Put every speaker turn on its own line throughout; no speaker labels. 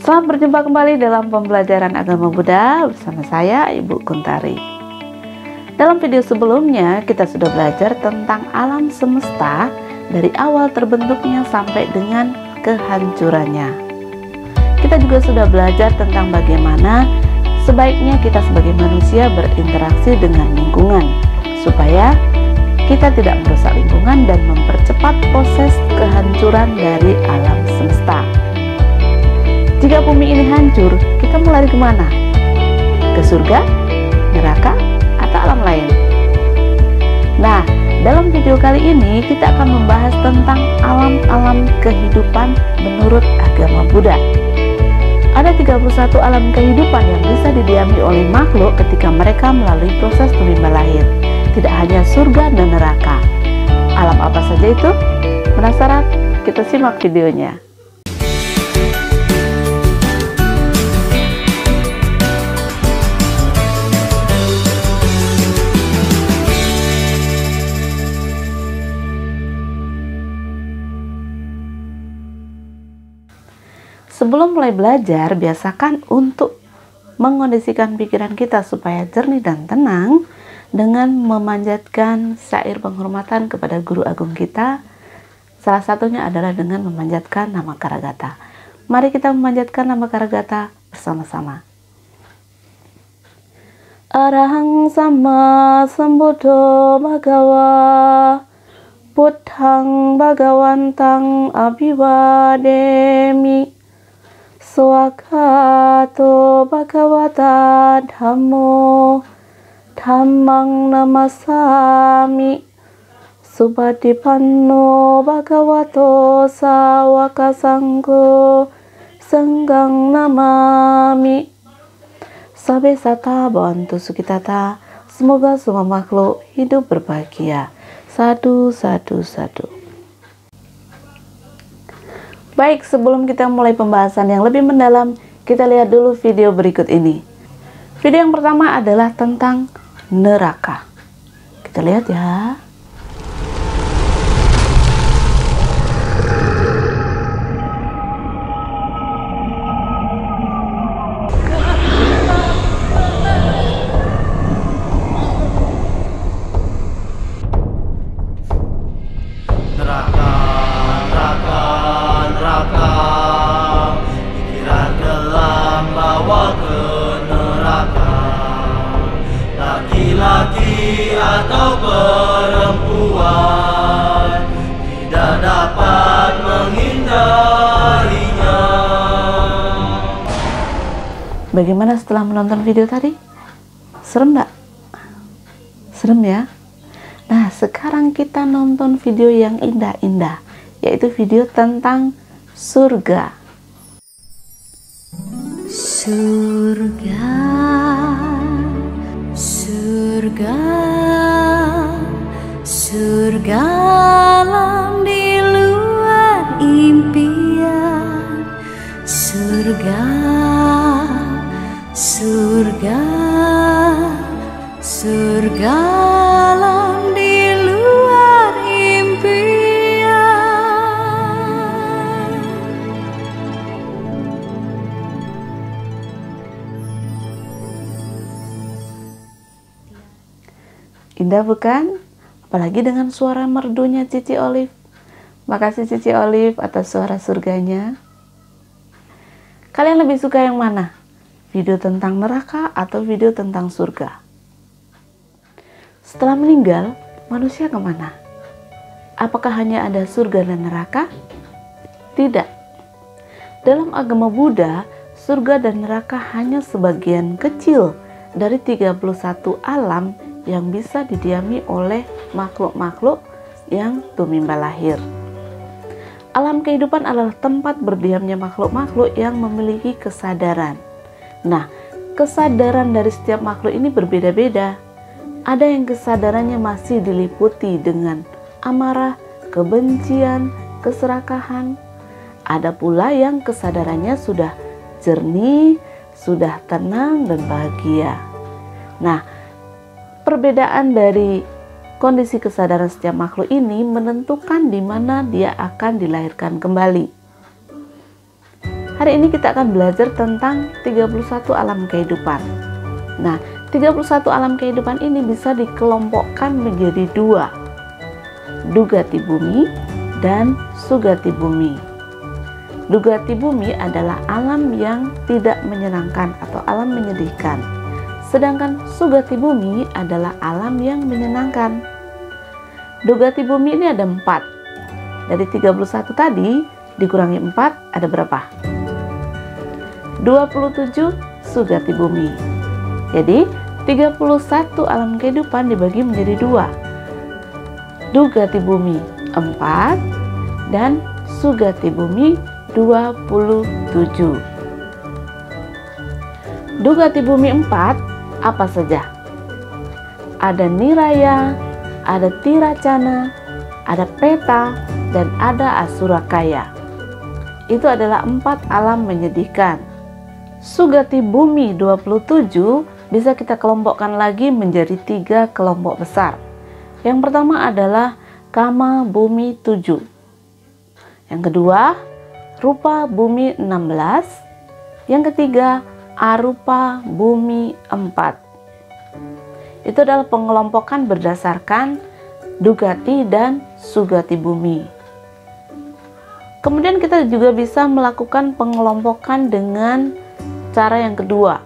Selamat berjumpa kembali dalam pembelajaran agama Buddha bersama saya, Ibu Kuntari. Dalam video sebelumnya, kita sudah belajar tentang alam semesta dari awal terbentuknya sampai dengan kehancurannya. Kita juga sudah belajar tentang bagaimana sebaiknya kita sebagai manusia berinteraksi dengan lingkungan, supaya kita tidak merusak lingkungan dan mempercepat proses kehancuran dari alam semesta. Jika bumi ini hancur, kita mau lari kemana? Ke surga, neraka, atau alam lain? Nah, dalam video kali ini kita akan membahas tentang alam-alam kehidupan menurut agama Buddha. Ada 31 alam kehidupan yang bisa didiami oleh makhluk ketika mereka melalui proses tumimba lahir. Tidak hanya surga dan neraka. Alam apa saja itu? Penasaran? Kita simak videonya. Sebelum mulai belajar, biasakan untuk mengondisikan pikiran kita supaya jernih dan tenang dengan memanjatkan syair penghormatan kepada guru agung kita. Salah satunya adalah dengan memanjatkan nama Karagata. Mari kita memanjatkan nama Karagata bersama-sama. Arahang sama sambuddho bhagawa Buddhang bhagawantang abhivademi Swakato bhagavata dhammo dhammang namasami Subhatipanno bhagavato sawaka sanggo sanggang namami. Sabe sata bantu sukitata, semoga semua makhluk hidup berbahagia. Sadu, sadu, sadu. Baik, sebelum kita mulai pembahasan yang lebih mendalam, kita lihat dulu video berikut ini. Video yang pertama adalah tentang neraka. Kita lihat ya.
Laki-laki atau perempuan tidak dapat menghindarinya.
Bagaimana setelah menonton video tadi? Serem nggak? Serem ya? Nah, sekarang kita nonton video yang indah-indah, yaitu video tentang surga.
Surga, surga, surga alam di luar impian. Surga, surga, surga alam di luar impian.
Indah bukan? Apalagi dengan suara merdunya Cici Olive. Makasih Cici Olive atas suara surganya. Kalian lebih suka yang mana? Video tentang neraka atau video tentang surga? Setelah meninggal, manusia kemana? Apakah hanya ada surga dan neraka? Tidak. Dalam agama Buddha, surga dan neraka hanya sebagian kecil dari 31 alam yang bisa didiami oleh makhluk-makhluk yang tumimba lahir. Alam kehidupan adalah tempat berdiamnya makhluk-makhluk yang memiliki kesadaran. Nah, kesadaran dari setiap makhluk ini berbeda-beda. Ada yang kesadarannya masih diliputi dengan amarah, kebencian, keserakahan. Ada pula yang kesadarannya sudah jernih, sudah tenang dan bahagia. Nah, perbedaan dari kondisi kesadaran setiap makhluk ini menentukan di mana dia akan dilahirkan kembali. Hari ini kita akan belajar tentang 31 alam kehidupan. Nah, 31 alam kehidupan ini bisa dikelompokkan menjadi dua, Dugati bumi dan Sugati bumi. Dugati bumi adalah alam yang tidak menyenangkan atau alam menyedihkan, sedangkan Sugati bumi adalah alam yang menyenangkan. Dugati bumi ini ada 4. Dari 31 tadi dikurangi 4 ada berapa? 27 Sugati bumi. Jadi 31 alam kehidupan dibagi menjadi 2. Dugati bumi 4 dan Sugati bumi 27. Dugati bumi 4 apa saja? Ada Niraya, ada Tiracana, ada Peta, dan ada Asurakaya. Itu adalah 4 alam menyedihkan. Sugati bumi 27 bisa kita kelompokkan lagi menjadi 3 kelompok besar. Yang pertama adalah Kama bumi 7. Yang kedua, Rupa bumi 16. Yang ketiga, Arupa bumi 4. Itu adalah pengelompokan berdasarkan Dugati dan Sugati bumi. Kemudian kita juga bisa melakukan pengelompokan dengan cara yang kedua.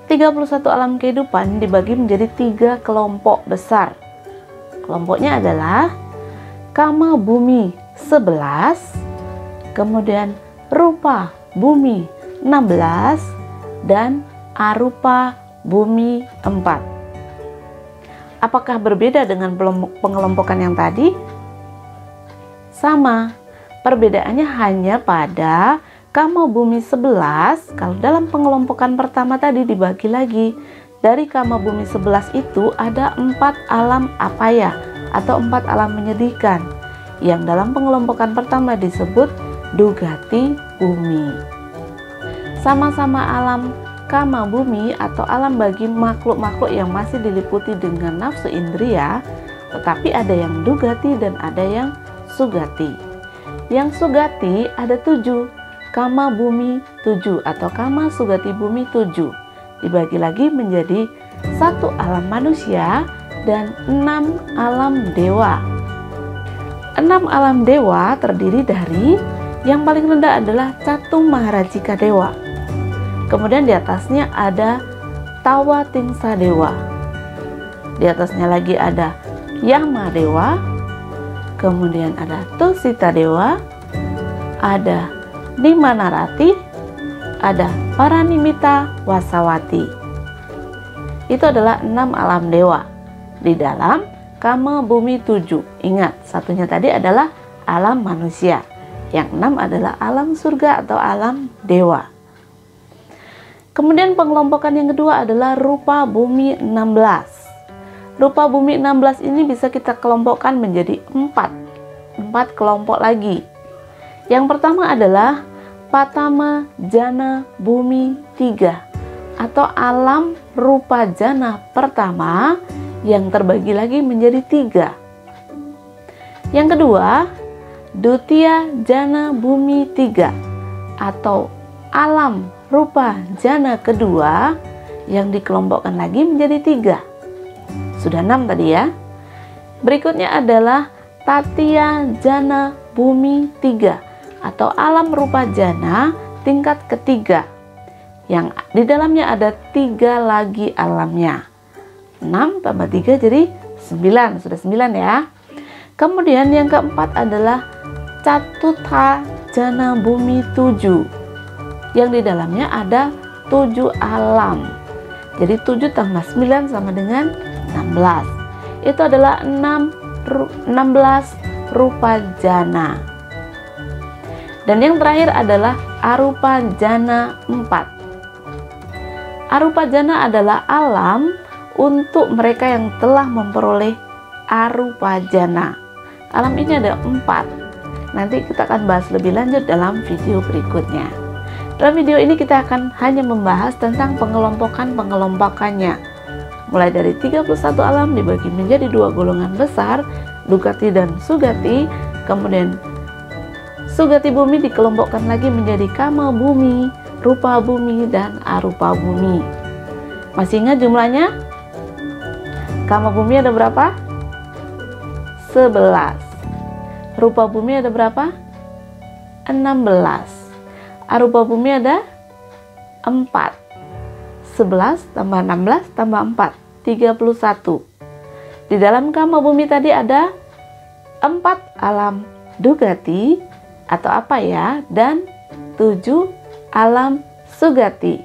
31 alam kehidupan dibagi menjadi 3 kelompok besar. Kelompoknya adalah Kama bumi 11, kemudian Rupa bumi 16, dan Arupa bumi 4. Apakah berbeda dengan pengelompokan yang tadi? Sama. Perbedaannya hanya pada Kama bumi 11, kalau dalam pengelompokan pertama tadi dibagi lagi. Dari Kama bumi 11 itu ada 4 alam apaya atau 4 alam menyedihkan, yang dalam pengelompokan pertama disebut Dugati bumi. Sama-sama alam Kama bumi atau alam bagi makhluk-makhluk yang masih diliputi dengan nafsu indria, tetapi ada yang Dugati dan ada yang Sugati. Yang Sugati ada 7, Kama bumi 7 atau Kama Sugati bumi 7. Dibagi lagi menjadi 1 alam manusia dan 6 alam dewa. 6 alam dewa terdiri dari yang paling rendah adalah Catung Maharajika Dewa. Kemudian di atasnya ada Tawa Tingsa Dewa. Di atasnya lagi ada Yama Dewa. Kemudian ada Tusita Dewa. Ada Nimanarati, ada Paranimita Wasawati. Itu adalah 6 alam dewa di dalam Kama bumi 7. Ingat, satunya tadi adalah alam manusia. Yang 6 adalah alam surga atau alam dewa. Kemudian pengelompokan yang kedua adalah Rupa bumi 16. Rupa bumi 16 ini bisa kita kelompokkan menjadi 4 kelompok lagi. Yang pertama adalah Patama Jana bumi 3 atau alam rupa jana pertama yang terbagi lagi menjadi 3. Yang kedua, Dutia Jana bumi 3 atau alam rupa jana kedua yang dikelompokkan lagi menjadi 3. Sudah 6 tadi ya. Berikutnya adalah Tatia Jana bumi 3 atau alam rupa jana tingkat ketiga, yang di dalamnya ada 3 lagi alamnya. 6 tambah 3 jadi 9, sudah 9 ya. Kemudian yang keempat adalah Catuta Jana bumi 7, yang di dalamnya ada 7 alam. Jadi 7 tambah 9 sama dengan 16. Itu adalah 16 rupa jana. Dan yang terakhir adalah Arupa Jana 4. Arupa Jana adalah alam untuk mereka yang telah memperoleh Arupa Jana. Alam ini ada 4. Nanti kita akan bahas lebih lanjut dalam video berikutnya. Dalam video ini kita akan hanya membahas tentang pengelompokannya. Mulai dari 31 alam dibagi menjadi 2 golongan besar, Dugati dan Sugati. Kemudian Sugati bumi dikelompokkan lagi menjadi kama bumi, rupa bumi, dan arupa bumi. Masih ingat jumlahnya? Kama bumi ada berapa? 11. Rupa bumi ada berapa? 16. Arupa bumi ada 4. 11 tambah 16 tambah 4, 31. Di dalam kama bumi tadi ada 4 alam dugati atau apa ya, dan 7 alam sugati,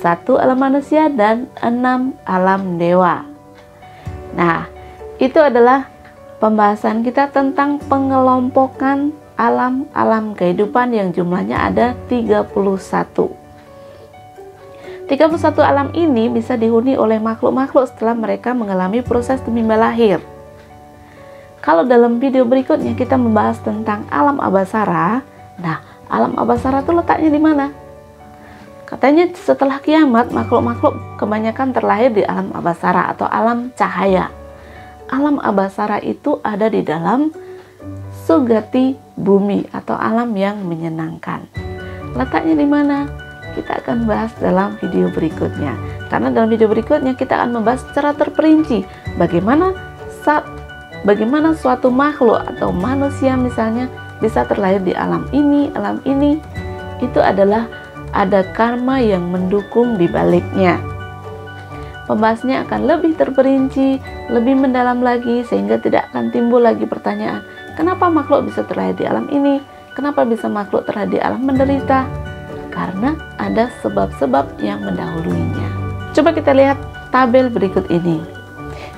1 alam manusia dan 6 alam dewa. Nah, itu adalah pembahasan kita tentang pengelompokan alam-alam kehidupan yang jumlahnya ada 31. 31 alam ini bisa dihuni oleh makhluk-makhluk setelah mereka mengalami proses tumimba lahir. Kalau dalam video berikutnya kita membahas tentang alam abasara. Nah, alam abasara itu letaknya di mana? Katanya setelah kiamat makhluk-makhluk kebanyakan terlahir di alam abasara atau alam cahaya. Alam abasara itu ada di dalam sugati bumi atau alam yang menyenangkan. Letaknya di mana? Kita akan bahas dalam video berikutnya. Karena dalam video berikutnya kita akan membahas secara terperinci bagaimana suatu makhluk atau manusia misalnya bisa terlahir di alam ini, itu adalah ada karma yang mendukung di baliknya. Pembahasannya akan lebih terperinci, lebih mendalam lagi, sehingga tidak akan timbul lagi pertanyaan, kenapa makhluk bisa terlahir di alam ini? Kenapa bisa makhluk terlahir di alam menderita? Karena ada sebab-sebab yang mendahuluinya. Coba kita lihat tabel berikut ini.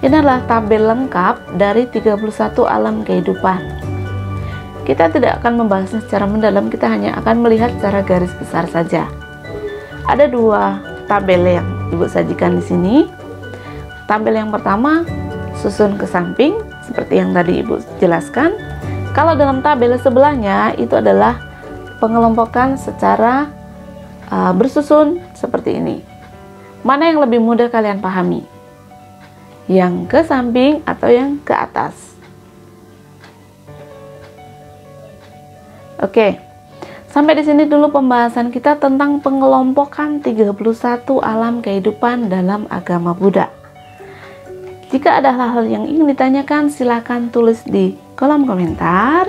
Ini adalah tabel lengkap dari 31 alam kehidupan. Kita tidak akan membahasnya secara mendalam, kita hanya akan melihat secara garis besar saja. Ada 2 tabel yang Ibu sajikan di sini. Tabel yang pertama susun ke samping seperti yang tadi Ibu jelaskan. Kalau dalam tabel sebelahnya itu adalah pengelompokan secara bersusun seperti ini. Mana yang lebih mudah kalian pahami? Yang ke samping atau yang ke atas? Oke. Sampai di sini dulu pembahasan kita tentang pengelompokan 31 alam kehidupan dalam agama Buddha. Jika ada hal-hal yang ingin ditanyakan, silakan tulis di kolom komentar.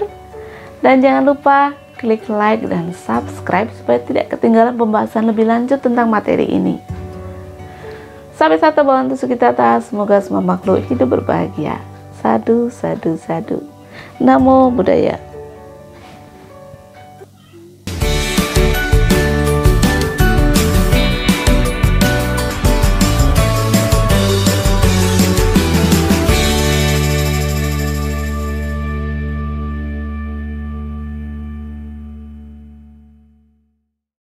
Dan jangan lupa klik like dan subscribe supaya tidak ketinggalan pembahasan lebih lanjut tentang materi ini. Sampai satu bawaan tusuk kita atas, semoga semua makhluk hidup berbahagia. Sadu, sadu, sadu. Namo Buddhaya.